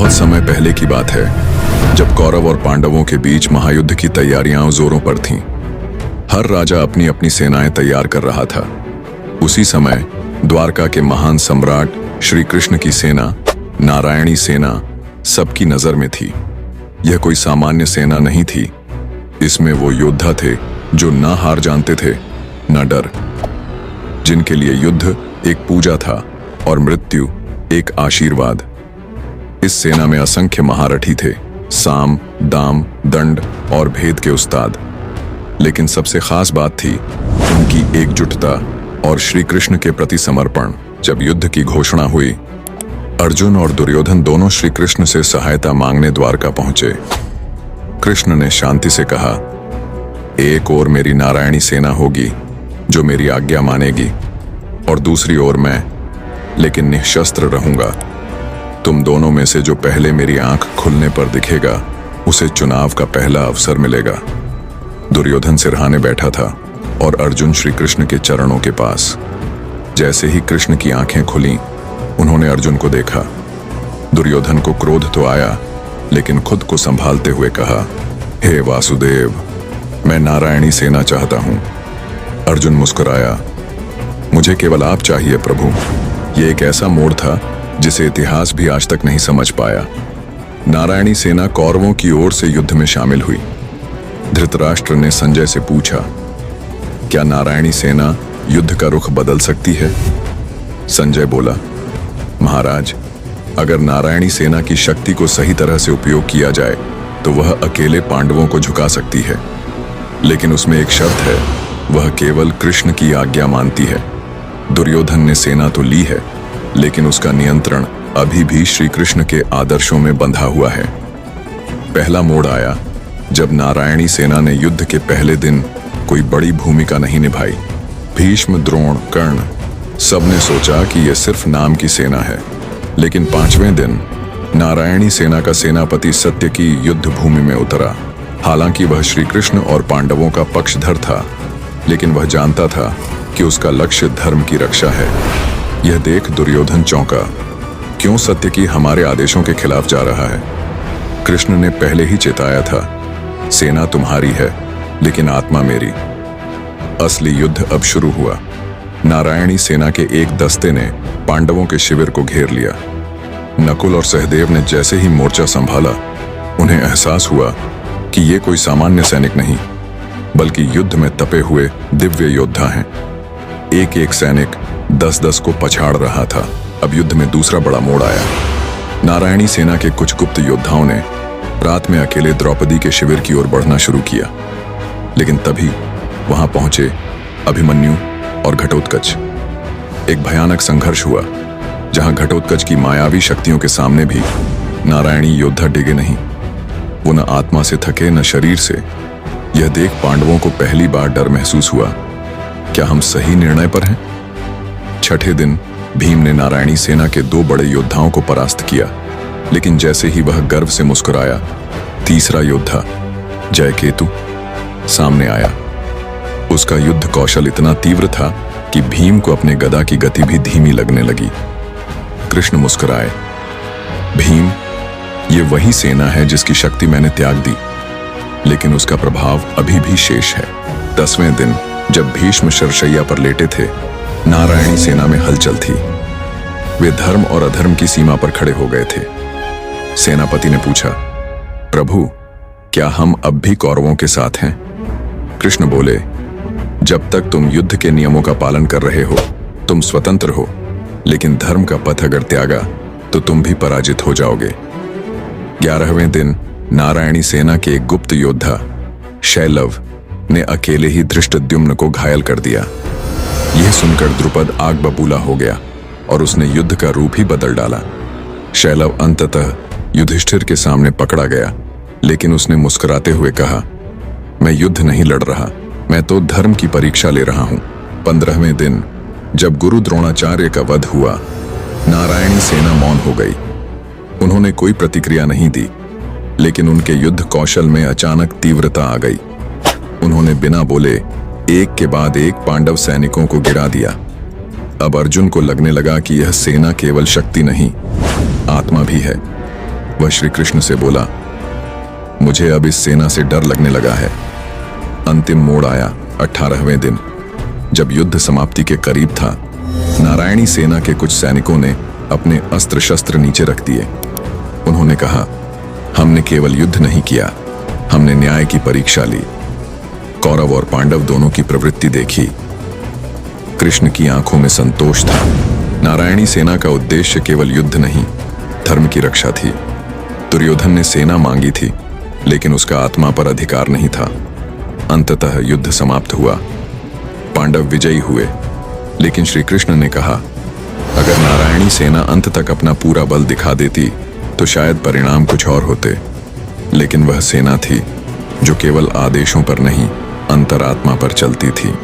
बहुत समय पहले की बात है, जब कौरव और पांडवों के बीच महायुद्ध की तैयारियां जोरों पर थीं। हर राजा अपनी अपनी सेनाएं तैयार कर रहा था। उसी समय द्वारका के महान सम्राट श्री कृष्ण की सेना, नारायणी सेना, सबकी नजर में थी। यह कोई सामान्य सेना नहीं थी। इसमें वो योद्धा थे जो न हार जानते थे, न डर, जिनके लिए युद्ध एक पूजा था और मृत्यु एक आशीर्वाद। इस सेना में असंख्य महारथी थे, साम, दाम, दंड और भेद के उस्ताद। लेकिन सबसे खास बात थी उनकी एकजुटता और श्री कृष्ण के प्रति समर्पण। जब युद्ध की घोषणा हुई, अर्जुन और दुर्योधन दोनों श्री कृष्ण से सहायता मांगने द्वारका पहुंचे। कृष्ण ने शांति से कहा, एक ओर मेरी नारायणी सेना होगी जो मेरी आज्ञा मानेगी, और दूसरी ओर मैं, लेकिन निःशस्त्र रहूंगा। तुम दोनों में से जो पहले मेरी आंख खुलने पर दिखेगा, उसे चुनाव का पहला अवसर मिलेगा। दुर्योधन सिरहाने बैठा था और अर्जुन श्री कृष्ण के चरणों के पास। जैसे ही कृष्ण की आंखें खुलीं, उन्होंने अर्जुन को देखा। दुर्योधन को क्रोध तो आया, लेकिन खुद को संभालते हुए कहा, हे वासुदेव, मैं नारायणी सेना चाहता हूं। अर्जुन मुस्कुराया, मुझे केवल आप चाहिए प्रभु। यह एक ऐसा मोड़ था जिसे इतिहास भी आज तक नहीं समझ पाया। नारायणी सेना कौरवों की ओर से युद्ध में शामिल हुई। धृतराष्ट्र ने संजय से पूछा, क्या नारायणी सेना युद्ध का रुख बदल सकती है? संजय बोला, महाराज, अगर नारायणी सेना की शक्ति को सही तरह से उपयोग किया जाए तो वह अकेले पांडवों को झुका सकती है। लेकिन उसमें एक शर्त है, वह केवल कृष्ण की आज्ञा मानती है। दुर्योधन ने सेना तो ली है, लेकिन उसका नियंत्रण अभी भी श्री कृष्ण के आदर्शों में बंधा हुआ है। पहला मोड़ आया जब नारायणी सेना ने युद्ध के पहले दिन कोई बड़ी भूमिका नहीं निभाई। भीष्म, द्रोण, कर्ण, सबने सोचा कि यह सिर्फ नाम की सेना है। लेकिन 5वें दिन नारायणी सेना का सेनापति सत्यकी युद्ध भूमि में उतरा। हालांकि वह श्री कृष्ण और पांडवों का पक्षधर था, लेकिन वह जानता था कि उसका लक्ष्य धर्म की रक्षा है। यह देख दुर्योधन चौंका, क्यों सत्यकी हमारे आदेशों के खिलाफ जा रहा है? कृष्ण ने पहले ही चेताया था, सेना तुम्हारी है, लेकिन आत्मा मेरी। असली युद्ध अब शुरू हुआ। नारायणी सेना के एक दस्ते ने पांडवों के शिविर को घेर लिया। नकुल और सहदेव ने जैसे ही मोर्चा संभाला, उन्हें एहसास हुआ कि ये कोई सामान्य सैनिक नहीं, बल्कि युद्ध में तपे हुए दिव्य योद्धा हैं। एक एक सैनिक 10-10 को पछाड़ रहा था। अब युद्ध में दूसरा बड़ा मोड़ आया। नारायणी सेना के कुछ गुप्त योद्धाओं ने रात में अकेले द्रौपदी के शिविर की ओर बढ़ना शुरू किया। लेकिन तभी वहां पहुंचे अभिमन्यु और घटोत्कच। एक भयानक संघर्ष हुआ, जहां घटोत्कच की मायावी शक्तियों के सामने भी नारायणी योद्धा डिगे नहीं। वो न आत्मा से थके, न शरीर से। यह देख पांडवों को पहली बार डर महसूस हुआ, क्या हम सही निर्णय पर हैं? छठे दिन भीम ने नारायणी सेना के 2 बड़े योद्धाओं को परास्त किया। लेकिन जैसे ही वह गर्व से मुस्कुराया, तीसरा योद्धा जयकेतु सामने आया। उसका युद्ध कौशल इतना तीव्र था कि भीम को अपने गदा की गति भी धीमी लगने लगी। कृष्ण मुस्कुराए, भीम, ये वही सेना है जिसकी शक्ति मैंने त्याग दी, लेकिन उसका प्रभाव अभी भी शेष है। 10वें दिन जब भीष्म शरशैया पर लेटे थे, नारायणी सेना में हलचल थी। वे धर्म और अधर्म की सीमा पर खड़े हो गए थे। सेनापति ने पूछा, प्रभु, क्या हम अब भी कौरवों के साथ हैं? कृष्ण बोले, जब तक तुम युद्ध के नियमों का पालन कर रहे हो, तुम स्वतंत्र हो, लेकिन धर्म का पथ अगर त्यागा तो तुम भी पराजित हो जाओगे। 11वें दिन नारायणी सेना के एक गुप्त योद्धा शैलव ने अकेले ही धृष्टद्युम्न को घायल कर दिया। यह सुनकर द्रुपद आग बबूला हो गया और उसने युद्ध का रूप ही बदल डाला। शैलव अंततः युधिष्ठिर के सामने पकड़ा गया, लेकिन उसने मुस्कुराते हुए कहा, मैं युद्ध नहीं लड़ रहा, मैं तो धर्म की परीक्षा ले रहा हूं। 15वें दिन जब गुरु द्रोणाचार्य का वध हुआ, नारायणी सेना मौन हो गई। उन्होंने कोई प्रतिक्रिया नहीं दी, लेकिन उनके युद्ध कौशल में अचानक तीव्रता आ गई। उन्होंने बिना बोले एक के बाद एक पांडव सैनिकों को गिरा दिया। अब अर्जुन को लगने लगा कि यह सेना केवल शक्ति नहीं, आत्मा भी है। वह श्री कृष्ण से बोला, मुझे अब इस सेना से डर लगने लगा है। अंतिम मोड़ आया 18वें दिन, जब युद्ध समाप्ति के करीब था। नारायणी सेना के कुछ सैनिकों ने अपने अस्त्र शस्त्र नीचे रख दिए। उन्होंने कहा, हमने केवल युद्ध नहीं किया, हमने न्याय की परीक्षा ली। कौरव और पांडव दोनों की प्रवृत्ति देखी। कृष्ण की आंखों में संतोष था। नारायणी सेना का उद्देश्य केवल युद्ध नहीं, धर्म की रक्षा थी। दुर्योधन ने सेना मांगी थी, लेकिन उसका आत्मा पर अधिकार नहीं था। अंततः युद्ध समाप्त हुआ, पांडव विजयी हुए। लेकिन श्री कृष्ण ने कहा, अगर नारायणी सेना अंत तक अपना पूरा बल दिखा देती तो शायद परिणाम कुछ और होते। लेकिन वह सेना थी जो केवल आदेशों पर नहीं, अंतरात्मा पर चलती थी।